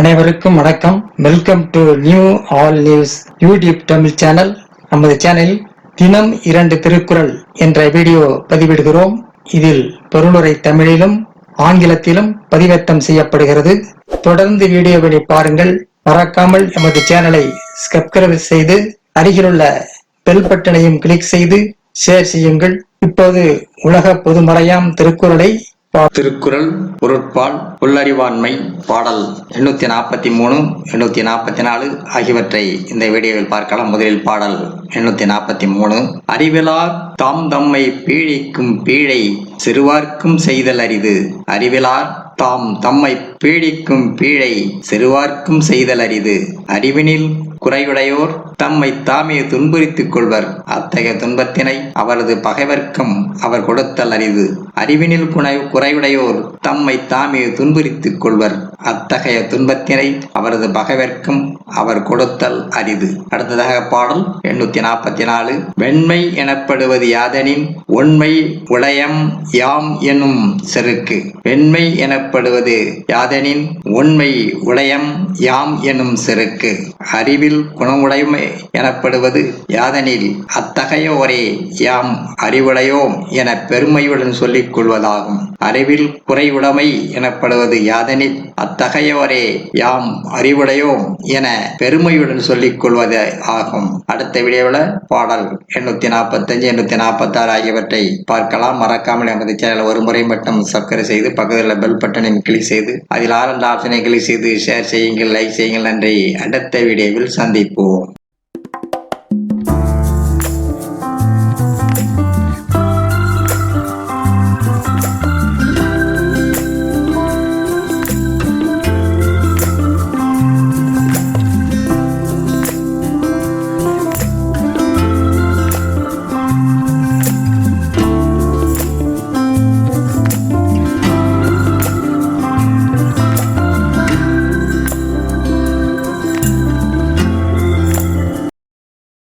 அனைவருக்கும் வணக்கம். Welcome to new all news YouTube Tamil channel. நமது சேனலில் தினம் 2 திருக்குறள் என்ற வீடியோ பதிவிடுகிறோம். இதில் பொருளுரை தமிழிலும் ஆங்கிலத்திலும் பதிவேற்றம் செய்யப்படுகிறது. தொடர்ந்து வீடியோவை பாருங்கள். மறக்காமல் எமது சேனலை சப்ஸ்கிரைப் செய்து அருகிலுள்ள பெல் பட்டனையும் கிளிக் செய்து ஷேர் செய்யுங்கள். இப்போது உலக பொதுமறையாம் திருக்குறளை திருக்குறள் பொருட்பால் புல்லறிவாண்மை பாடல் 843 844 ஆகியவற்றை இந்த வீடியோவில் பார்க்கலாம். முதலில் பாடல் 843. அறிவிலார் தாம் தம்மை பீழிக்கும் பீழை சிறுவார்க்கும் செய்தல் அரிது. அறிவிலார் தாம் தம்மை பீழிக்கும் பீழை சிறுவார்க்கும் செய்தல் அரிது. அறிவினில் குறையுடையோர் தம்மை தாமே துன்புறுத்திக் கொள்வர். அத்தகைய துன்பத்தினை அவரது பகைவர்க்கும் அவர் கொடுத்தல் அரிது. அறிவினில் குறையுடையோர் தம்மை தாமே துன்புறுத்திக் கொள்வர். அத்தகைய துன்பத்தினை அவரது பகைவர்க்கும் அவர் கொடுத்தல் அரிது. அடுத்ததாக பாடல் 844. வெண்மை எனப்படுவது யாதெனின் உண்மை உடையம் யாம் எனும் செருக்கு. வெண்மை எனப்படுவது யாதெனின் உண்மை உடையம் யாம் எனும் செருக்கு. அறிவில் குணமுடைமை எனப்படுவது யாதெனில் அத்தகையோரே யாம் அறிவுடையோம் என பெருமையுடன் சொல்லிக் கொள்வதாகும். அறிவில் குறைவுடைமை எனப்படுவது யாதெனில் அத்தகையோரே யாம் அறிவுடையோம் என பெருமையுடன் சொல்லிக் கொள்வது ஆகும். அடுத்த வீடியோவில் பாடல் 845 846 ஆகியவற்றை பார்க்கலாம். மறக்காமல் எமது சேனல் ஒரு முறை மட்டும் சப்ஸ்கிரைப் செய்து பக்கத்தில் பெல் பட்டனை கிளிக் செய்து அதில் ஆல் ஆப்ஷனை கிளிக் செய்து ஷேர் செய்யுங்கள், லைக் செய்யுங்கள். நன்றி. அடுத்த வீடியோவில் சந்திப்போம்.